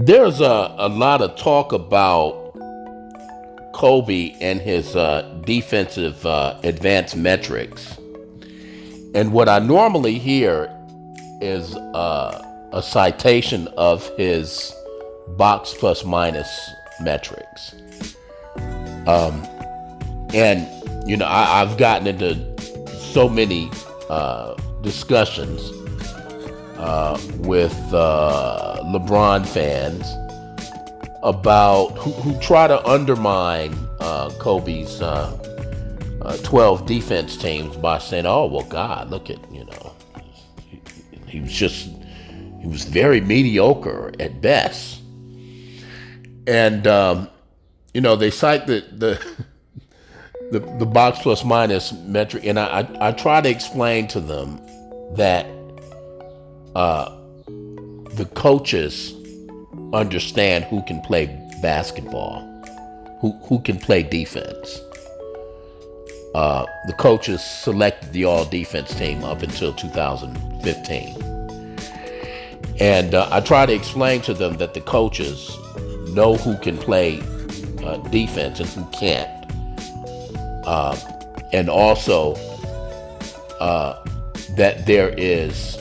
There's a lot of talk about Kobe and his defensive advanced metrics. And what I normally hear is a citation of his box plus minus metrics. And, I've gotten into so many discussions with LeBron fans about who try to undermine Kobe's 12 defense teams by saying, "Oh well, God, look at he was very mediocre at best," and they cite the box plus minus metric, and I try to explain to them that the coaches understand who can play basketball, who can play defense. The coaches selected the all-defense team up until 2015. And I try to explain to them that the coaches know who can play defense and who can't. And also that there is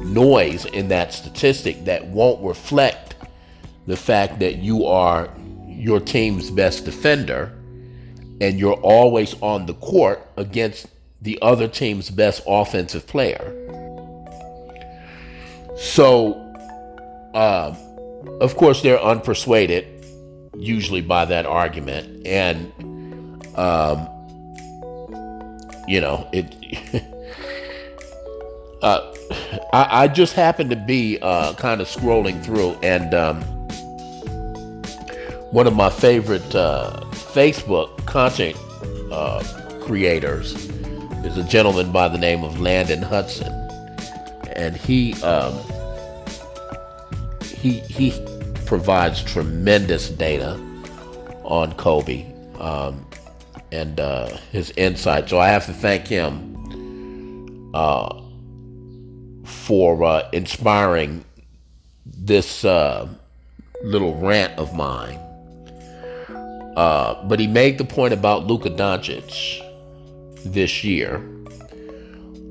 noise in that statistic that won't reflect the fact that you are your team's best defender and you're always on the court against the other team's best offensive player. So, of course, they're unpersuaded, usually by that argument. And, I just happened to be kind of scrolling through, and one of my favorite Facebook content creators is a gentleman by the name of Landon Hudson, and he provides tremendous data on Kobe and his insight. So I have to thank him for inspiring this little rant of mine. But he made the point about Luka Doncic this year,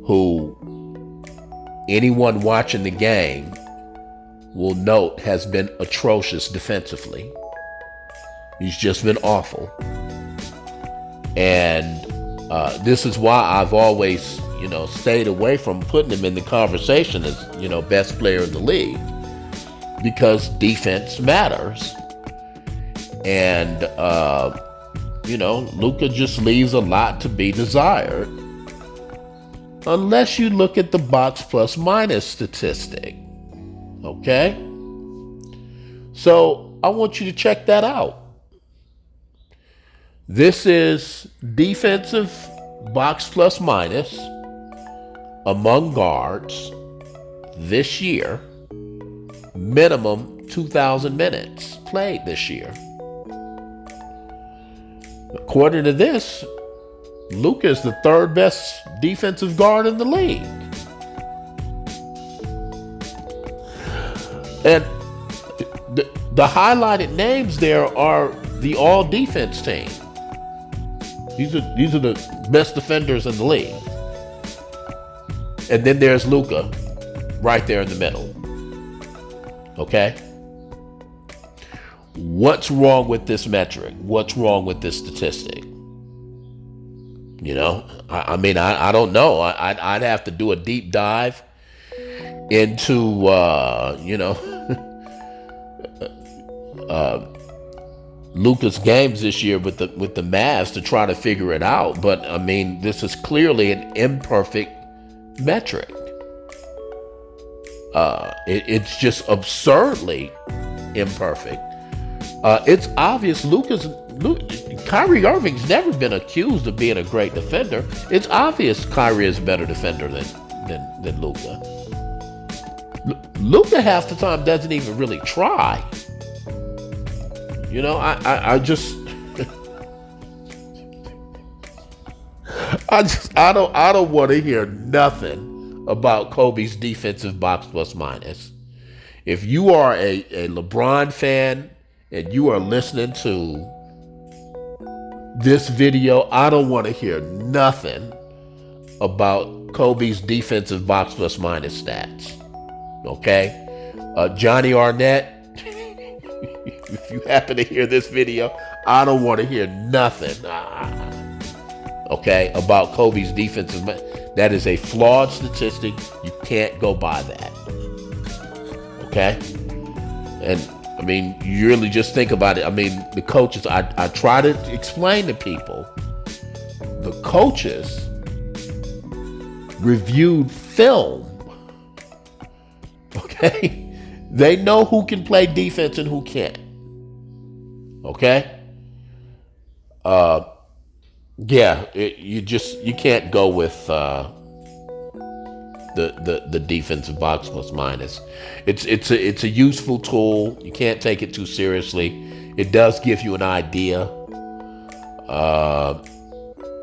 who anyone watching the game will note has been atrocious defensively. He's just been awful. And this is why I've always, stayed away from putting him in the conversation as, best player in the league, because defense matters. And, Luka just leaves a lot to be desired unless you look at the box plus minus statistic. Okay? So I want you to check that out. This is defensive box plus minus among guards this year, minimum 2,000 minutes played this year. According to this, Luka is the third best defensive guard in the league. And the highlighted names there are the all-defense team. These are the best defenders in the league. And then there's Luka right there in the middle. Okay? What's wrong with this metric? What's wrong with this statistic? I don't know. I'd have to do a deep dive into, Luka's games this year with the Mavs to try to figure it out. But this is clearly an imperfect metric. It's just absurdly imperfect. It's obvious Kyrie Irving's never been accused of being a great defender. It's obvious Kyrie is a better defender than Luka. Luka half the time doesn't even really try. I just I don't want to hear nothing about Kobe's defensive box plus minus. If you are a LeBron fan and you are listening to this video, I don't want to hear nothing about Kobe's defensive box plus minus stats. Okay? Johnny Arnett, if you happen to hear this video, I don't want to hear nothing. Okay? About Kobe's defensive. That is a flawed statistic. You can't go by that. Okay? And I mean, you really just think about it. I mean, the coaches, I try to explain to people, the coaches reviewed film. Okay? They know who can play defense and who can't. Okay? You can't go with the defensive box plus minus. It's a useful tool. You can't take it too seriously. It does give you an idea.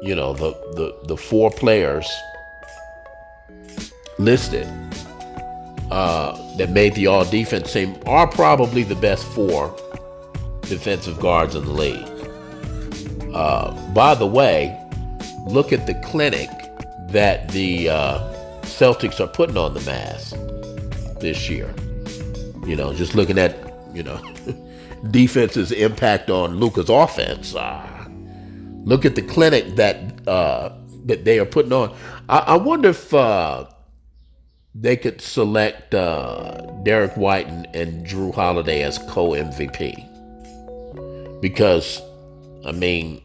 The 4 players listed that made the all defense team are probably the best 4 defensive guards in the league. By the way, look at the clinic that the Celtics are putting on the Mavs this year. Just looking at, defense's impact on Luka's offense. Look at the clinic that they are putting on. I wonder if they could select Derek White and Drew Holiday as co-MVP. Because, I mean,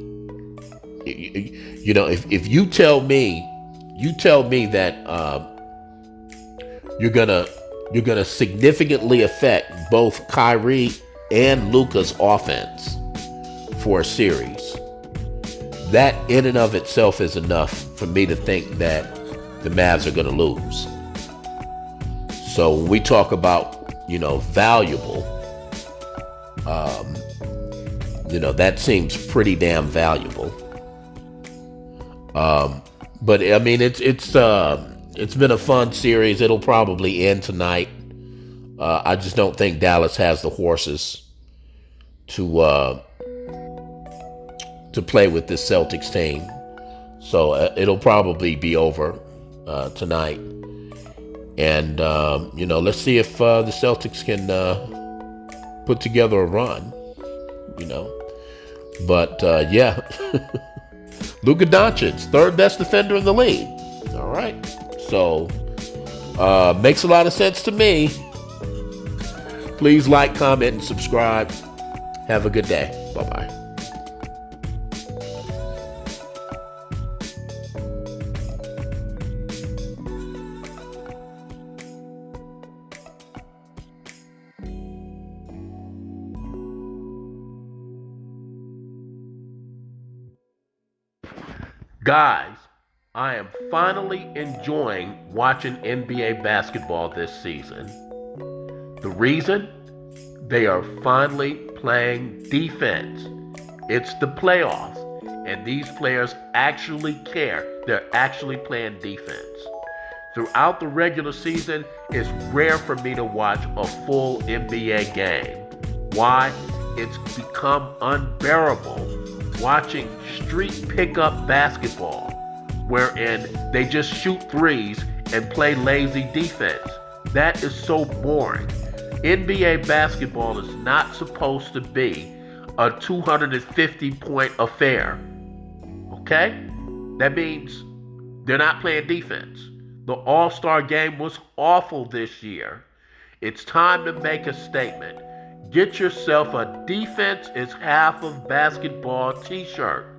if you tell me that you're gonna significantly affect both Kyrie and Luka's offense for a series, that in and of itself is enough for me to think that the Mavs are gonna lose. So when we talk about valuable, that seems pretty damn valuable. But I mean, it's been a fun series. It'll probably end tonight. I just don't think Dallas has the horses to play with this Celtics team. So it'll probably be over tonight. And let's see if the Celtics can put together a run. But Luka Doncic, 3rd best defender in the league. All right. So, makes a lot of sense to me. Please like, comment, and subscribe. Have a good day. Bye-bye. Guys, I am finally enjoying watching NBA basketball this season. The reason? They are finally playing defense. It's the playoffs, and these players actually care. They're actually playing defense. Throughout the regular season, it's rare for me to watch a full NBA game. Why? It's become unbearable watching street pickup basketball, wherein they just shoot threes and play lazy defense. That is so boring. NBA basketball is not supposed to be a 250-point affair. Okay? That means they're not playing defense. The All-Star game was awful this year. It's time to make a statement. Get yourself a defense is half of basketball t-shirt.